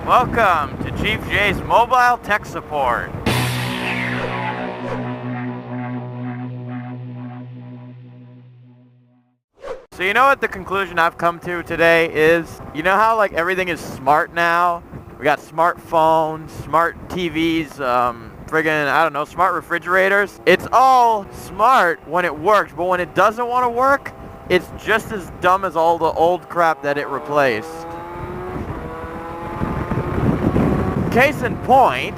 Welcome to Chief J's Mobile Tech Support. So you know what the conclusion I've come to today is? You know how like everything is smart now? We got smartphones, smart TVs, friggin', I don't know, smart refrigerators. It's all smart when it works, but when it doesn't want to work, it's just as dumb as all the old crap that it replaced. Case in point,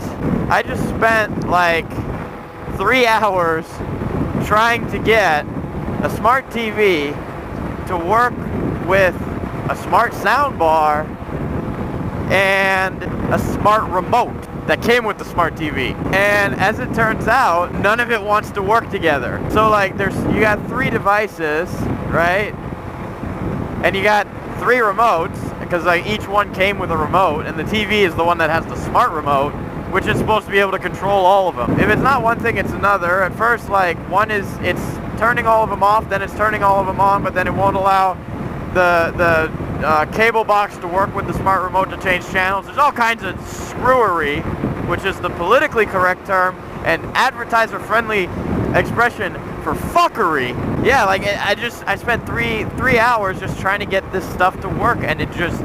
I just spent like 3 hours trying to get a smart TV to work with a smart soundbar and a smart remote that came with the smart TV. And as it turns out, none of it wants to work together. So like you got 3 devices, right? And you got 3 remotes, because like each one came with a remote, and the TV is the one that has the smart remote, which is supposed to be able to control all of them. If it's not one thing, it's another. At first, like it's turning all of them off, then it's turning all of them on, but then it won't allow the cable box to work with the smart remote to change channels. There's all kinds of screwery, which is the politically correct term and advertiser-friendly expression for fuckery. Yeah, like I spent three hours just trying to get this stuff to work, and it just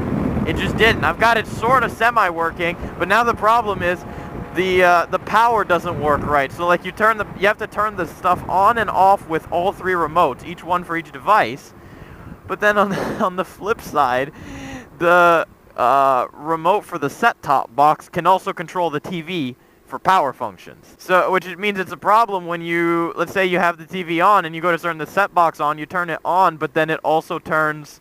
didn't. I've got it sort of semi-working, but now the problem is the power doesn't work right. So like you have to turn the stuff on and off with all 3 remotes, each one for each device. But then on the flip side, the remote for the set-top box can also control the TV for power functions. So, which means it's a problem when let's say you have the TV on and you go to turn the set box on, you turn it on, but then it also turns,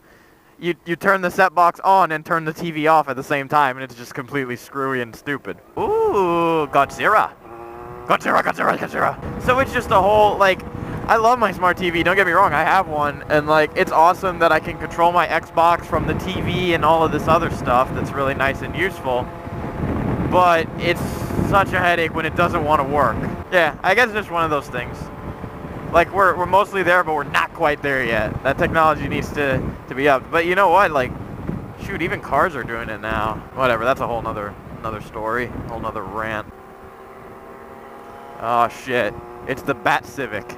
you turn the set box on and turn the TV off at the same time, and it's just completely screwy and stupid. Ooh, Godzilla. So it's just a whole, like, I love my smart TV, don't get me wrong, I have one, and like, it's awesome that I can control my Xbox from the TV and all of this other stuff that's really nice and useful, but it's such a headache when it doesn't want to work. Yeah, I guess it's just one of those things. Like, we're mostly there, but we're not quite there yet. That technology needs to be up. But you know what, like, shoot, even cars are doing it now. Whatever, that's a whole nother story, whole nother rant. Oh shit, it's the Bat Civic.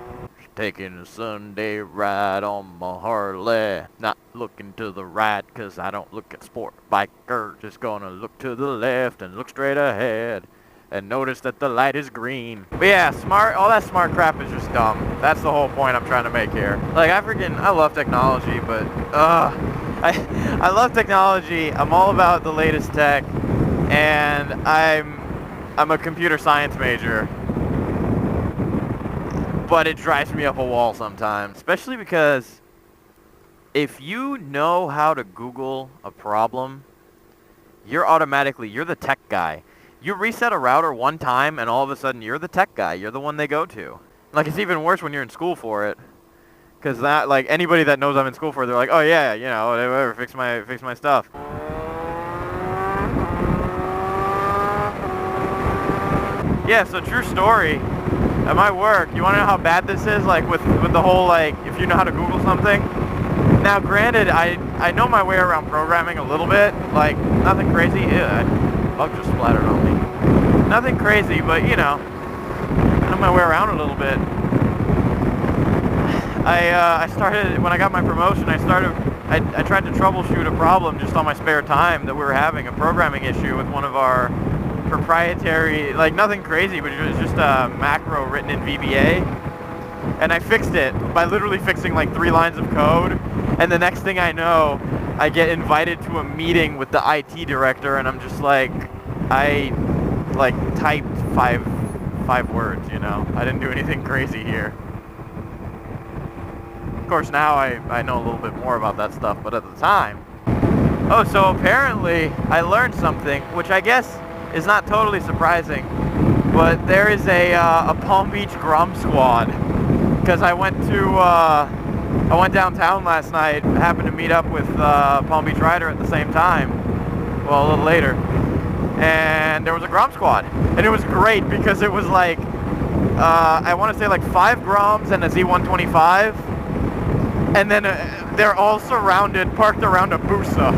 Taking a Sunday ride on my Harley. Not looking to the right, cause I don't look at sport biker. Just gonna look to the left and look straight ahead. And notice that the light is green. But yeah, all that smart crap is just dumb. That's the whole point I'm trying to make here. Like, I love technology, but, I love technology. I'm all about the latest tech. And I'm a computer science major. But it drives me up a wall sometimes, especially because if you know how to Google a problem, you're the tech guy. You reset a router one time and all of a sudden you're the tech guy. You're the one they go to. Like, it's even worse when you're in school for it. Because that, like, anybody that knows I'm in school for it, they're like, oh yeah, you know, whatever, fix my stuff. Yeah, so true story. At my work, you want to know how bad this is? Like with the whole, like, if you know how to Google something. Now, granted, I know my way around programming a little bit. Like, nothing crazy. Bug just splattered on me. Nothing crazy, but you know, I know my way around a little bit. I started, when I got my promotion, I tried to troubleshoot a problem just on my spare time that we were having, a programming issue with one of our proprietary, like nothing crazy, but it was just a macro written in VBA, and I fixed it by literally fixing like 3 lines of code, and the next thing I know, I get invited to a meeting with the IT director, and I'm just like, I like typed five words, you know, I didn't do anything crazy here. Of course now I know a little bit more about that stuff, but at the time, oh, so apparently I learned something, which I guess is not totally surprising, but there is a Palm Beach Grom Squad, because I went downtown last night, happened to meet up with Palm Beach Rider at the same time, well, a little later, and there was a Grom Squad, and it was great because it was like, I want to say like 5 Groms and a Z125, and then they're all parked around a Busa.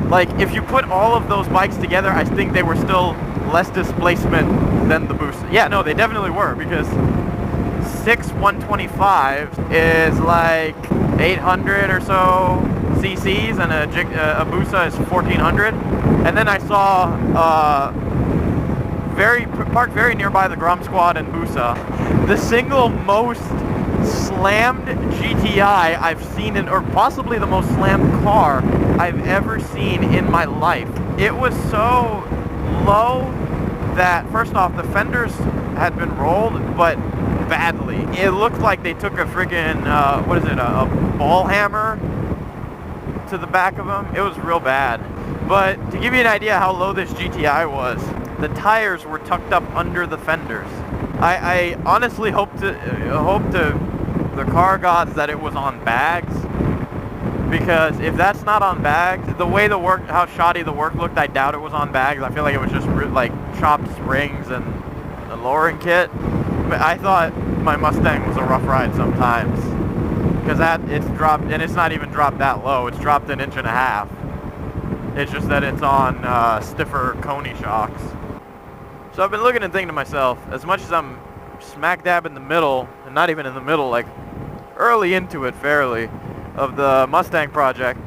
Like, if you put all of those bikes together, I think they were still less displacement than the Busa. Yeah, no, they definitely were, because 6 125s is like 800 or so cc's, and a Busa is 1400. And then I saw parked very nearby the Grom Squad and Busa, the single most slammed GTI I've seen or possibly the most slammed car I've ever seen in my life. It was so low that, first off, the fenders had been rolled, but badly. It looked like they took a friggin', a ball hammer to the back of them. It was real bad. But to give you an idea how low this GTI was, the tires were tucked up under the fenders. I honestly hope to the car gods that it was on bags, because if that's not on bags, the way how shoddy the work looked, I doubt it was on bags. I feel like it was just like chopped springs and a lowering kit. But I thought my Mustang was a rough ride sometimes, because it's dropped, and it's not even dropped that low. It's dropped 1.5 inches. It's just that it's on stiffer Coney shocks. So I've been looking and thinking to myself, as much as I'm smack dab in the middle, and not even in the middle, like early into it fairly, of the Mustang project,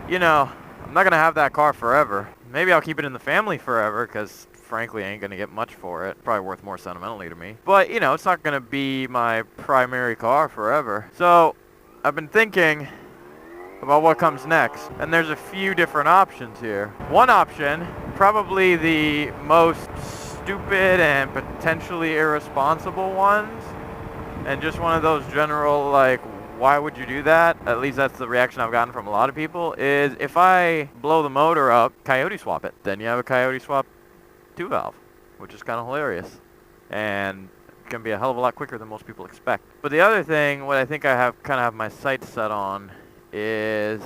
you know, I'm not going to have that car forever. Maybe I'll keep it in the family forever, because frankly I ain't going to get much for it. Probably worth more sentimentally to me. But, you know, it's not going to be my primary car forever. So I've been thinking about what comes next, and there's a few different options here. One option, probably the most stupid and potentially irresponsible ones, and just one of those general, like, why would you do that? At least that's the reaction I've gotten from a lot of people, is if I blow the motor up, coyote swap it. Then you have a coyote swap 2-valve, which is kind of hilarious, and can be a hell of a lot quicker than most people expect. But the other thing, what I think I have my sights set on, is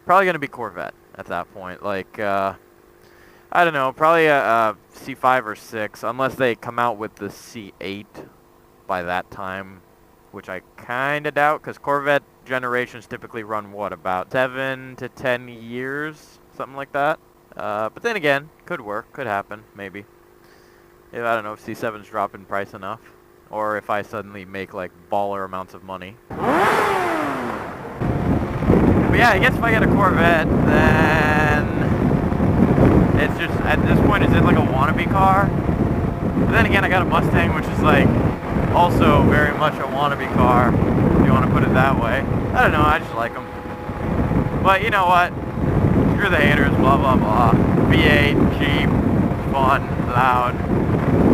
probably going to be Corvette at that point. Like, I don't know, probably a C5 or 6, unless they come out with the C8 by that time, which I kind of doubt, because Corvette generations typically run, what, about 7 to 10 years, something like that. But then again, could work, could happen, maybe. I don't know if C7's drop in price enough, or if I suddenly make, like, baller amounts of money. But yeah, I guess if I get a Corvette, then it's just, at this point, is it like a wannabe car? But then again, I got a Mustang, which is like also very much a wannabe car, if you want to put it that way. I don't know, I just like them. But you know what? Screw the haters, blah, blah, blah. V8, cheap, fun, loud.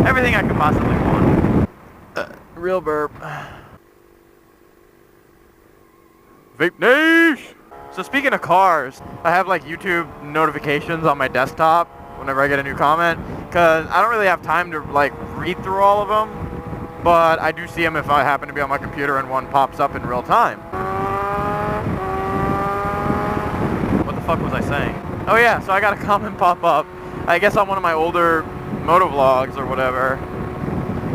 Everything I could possibly want. Real burp. Vape Niche! So speaking of cars, I have like YouTube notifications on my desktop whenever I get a new comment, because I don't really have time to like read through all of them, but I do see them if I happen to be on my computer and one pops up in real time. What the fuck was I saying? Oh yeah, so I got a comment pop up, I guess on one of my older motovlogs or whatever,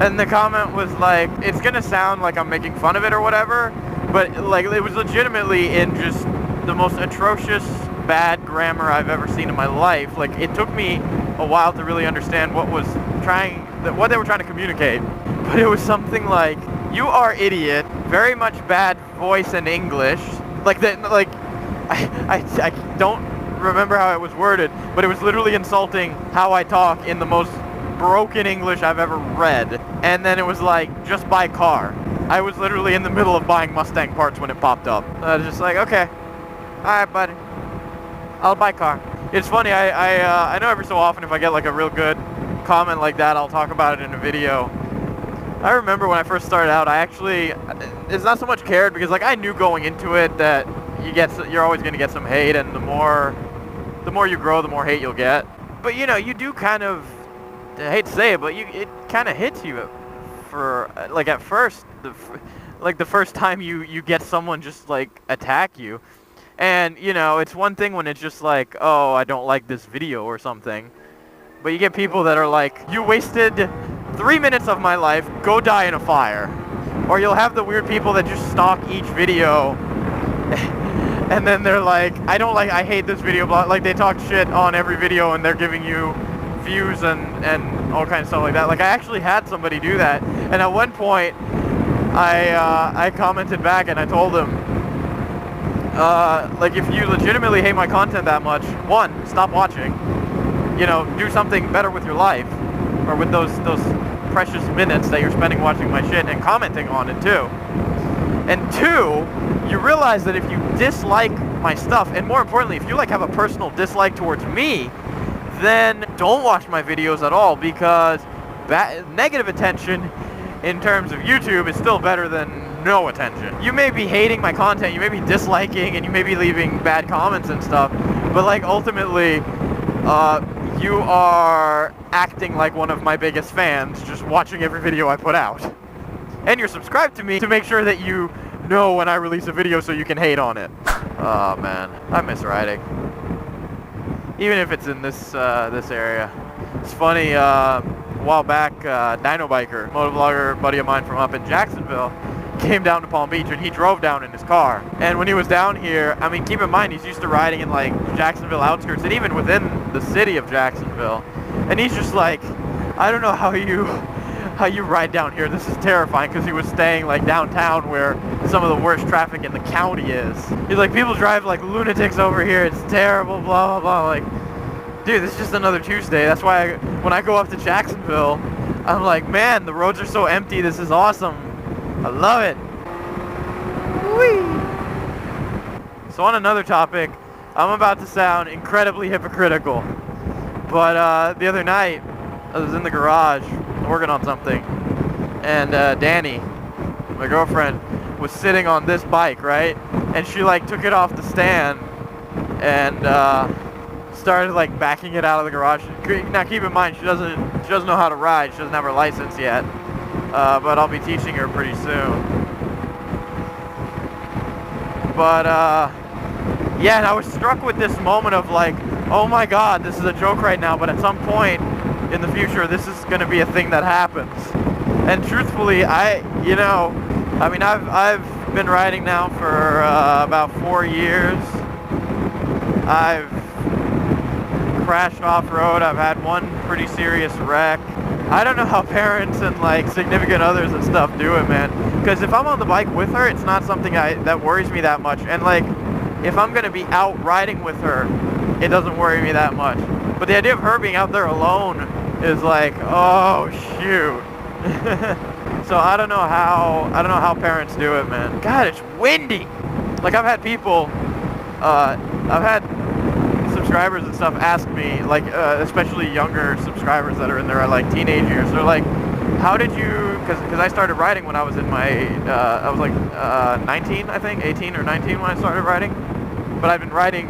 and the comment was like, it's gonna sound like I'm making fun of it or whatever, but like it was legitimately in just the most atrocious bad grammar I've ever seen in my life. Like, it took me a while to really understand what they were trying to communicate. But it was something like, "You are idiot, very much bad voice and English." Like that, like I don't remember how it was worded, but it was literally insulting how I talk in the most broken English I've ever read. And then it was like, "Just buy car." I was literally in the middle of buying Mustang parts when it popped up. I was just like, okay. Alright, buddy. I'll buy car. It's funny, I know every so often if I get like a real good comment like that, I'll talk about it in a video. I remember when I first started out, it's not so much cared, because like I knew going into it that you're always going to get some hate, and the more you grow, the more hate you'll get. But you know, you do kind of, I hate to say it, but it kind of hits you for, like at first, the first time you get someone just like attack you. And, you know, it's one thing when it's just like, oh, I don't like this video or something. But you get people that are like, you wasted 3 minutes of my life, go die in a fire. Or you'll have the weird people that just stalk each video and then they're like, I hate this video, blah, like they talk shit on every video and they're giving you views and all kinds of stuff like that. Like I actually had somebody do that, and at one point I commented back and I told them, like if you legitimately hate my content that much, one, stop watching, you know, do something better with your life, or with those precious minutes that you're spending watching my shit and commenting on it too. And two, you realize that if you dislike my stuff, and more importantly, if you like have a personal dislike towards me, then don't watch my videos at all, because negative attention in terms of YouTube is still better than no attention. You may be hating my content, you may be disliking, and you may be leaving bad comments and stuff, but like ultimately, you are acting like one of my biggest fans, just watching every video I put out. And you're subscribed to me to make sure that you know when I release a video so you can hate on it. Oh man, I miss riding. Even if it's in this area. It's funny, a while back, Dino Biker, motovlogger buddy of mine from up in Jacksonville, came down to Palm Beach and he drove down in his car. And when he was down here, I mean, keep in mind, he's used to riding in like Jacksonville outskirts and even within the city of Jacksonville. And he's just like, I don't know how you ride down here. This is terrifying, because he was staying like downtown where some of the worst traffic in the county is. He's like, people drive like lunatics over here. It's terrible, blah, blah, blah. Like, dude, this is just another Tuesday. That's why when I go up to Jacksonville, I'm like, man, the roads are so empty. This is awesome. I love it. Whee! So on another topic, I'm about to sound incredibly hypocritical, but the other night I was in the garage working on something, and Danny, my girlfriend, was sitting on this bike, right? And she like took it off the stand and started like backing it out of the garage. Now keep in mind, she doesn't know how to ride. She doesn't have her license yet. But I'll be teaching her pretty soon. But yeah, and I was struck with this moment of like, oh my god, this is a joke right now, but at some point in the future, this is going to be a thing that happens. And truthfully, I've been riding now for about 4 years. I've crashed off-road. I've had one pretty serious wreck. I don't know how parents and like significant others and stuff do it, man. Because if I'm on the bike with her, it's not something that worries me that much. And like, if I'm gonna be out riding with her, it doesn't worry me that much. But the idea of her being out there alone is like, oh shoot. So I don't know how parents do it, man. God, it's windy. Like I've had people, I've had subscribers and stuff ask me, like especially younger subscribers that are in their like teenage years, they're like, how did you, because I started riding when I was in my I was like 19, I think 18 or 19 when I started riding, but I've been riding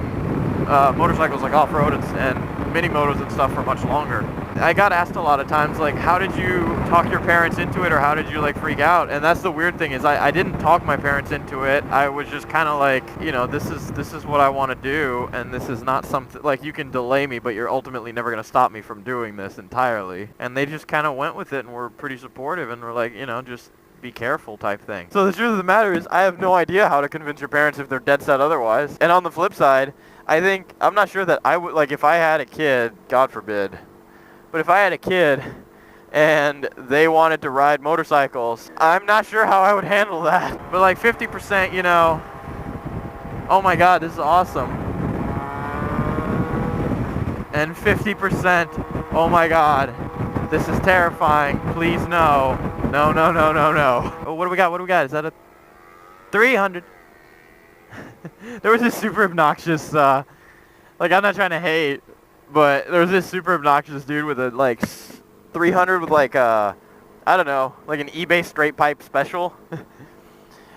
motorcycles like off-road and mini motos and stuff for much longer. I got asked a lot of times, like, how did you talk your parents into it, or how did you like freak out? And that's the weird thing, is I didn't talk my parents into it. I was just kind of like, you know, this is what I want to do, and this is not something, like, you can delay me, but you're ultimately never going to stop me from doing this entirely. And they just kind of went with it and were pretty supportive and were like, you know, just be careful type thing. So the truth of the matter is, I have no idea how to convince your parents if they're dead set otherwise. And on the flip side, I'm not sure that I would, like, if I had a kid, God forbid, but if I had a kid and they wanted to ride motorcycles, I'm not sure how I would handle that. But like 50%, you know, oh my god, this is awesome. And 50%, oh my god, this is terrifying. Please no. No, no, no, no, no. Oh, what do we got? What do we got? Is that a 300? There was this super obnoxious, like, I'm not trying to hate, but there was this super obnoxious dude with a, like, 300 with, like, I don't know, like an eBay straight pipe special.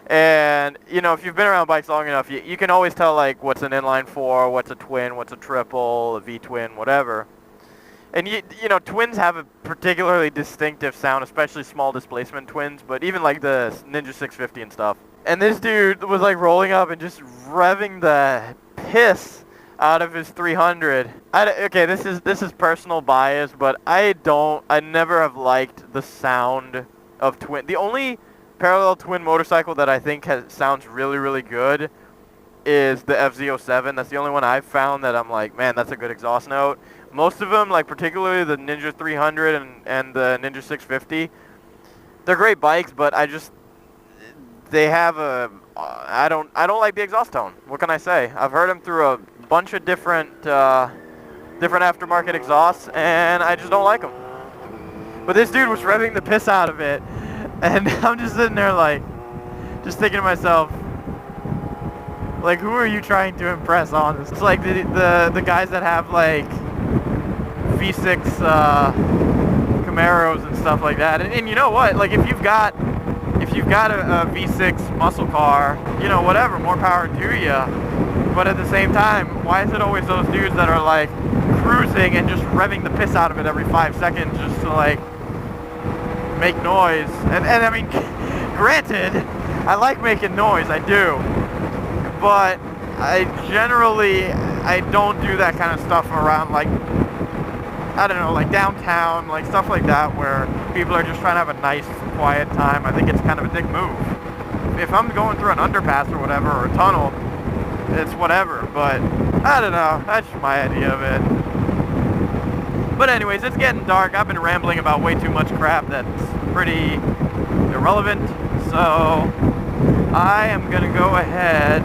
And, you know, if you've been around bikes long enough, you can always tell, like, what's an inline 4, what's a twin, what's a triple, a V-twin, whatever. And, you know, twins have a particularly distinctive sound, especially small displacement twins, but even, like, the Ninja 650 and stuff. And this dude was, like, rolling up and just revving the piss out of his 300. Okay, this is personal bias, but I never have liked the sound of twin. The only parallel twin motorcycle that I think sounds really, really good is the FZ07. That's the only one I've found that I'm like, man, that's a good exhaust note. Most of them, like particularly the Ninja 300 and the Ninja 650, they're great bikes, but they have a, I don't like the exhaust tone. What can I say? I've heard them through a bunch of different aftermarket exhausts, and I just don't like them. But this dude was revving the piss out of it, and I'm just sitting there like, just thinking to myself, like, who are you trying to impress on this? It's like the guys that have like V6 Camaros and stuff like that. And you know what? Like, if you've got a V6 muscle car, you know, whatever, more power to you. But at the same time, why is it always those dudes that are like cruising and just revving the piss out of it every 5 seconds just to like make noise? And I mean, granted, I like making noise, I do. But I don't do that kind of stuff around, like, I don't know, like downtown, like stuff like that, where people are just trying to have a nice, quiet time. I think it's kind of a dick move. If I'm going through an underpass or whatever, or a tunnel, it's whatever, but I don't know, that's just my idea of it. But anyways, it's getting dark. I've been rambling about way too much crap that's pretty irrelevant, so I am gonna go ahead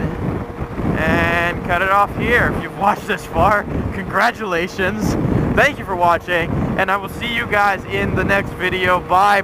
and cut it off here. If you've watched this far, congratulations. Thank you for watching, and I will see you guys in the next video. Bye.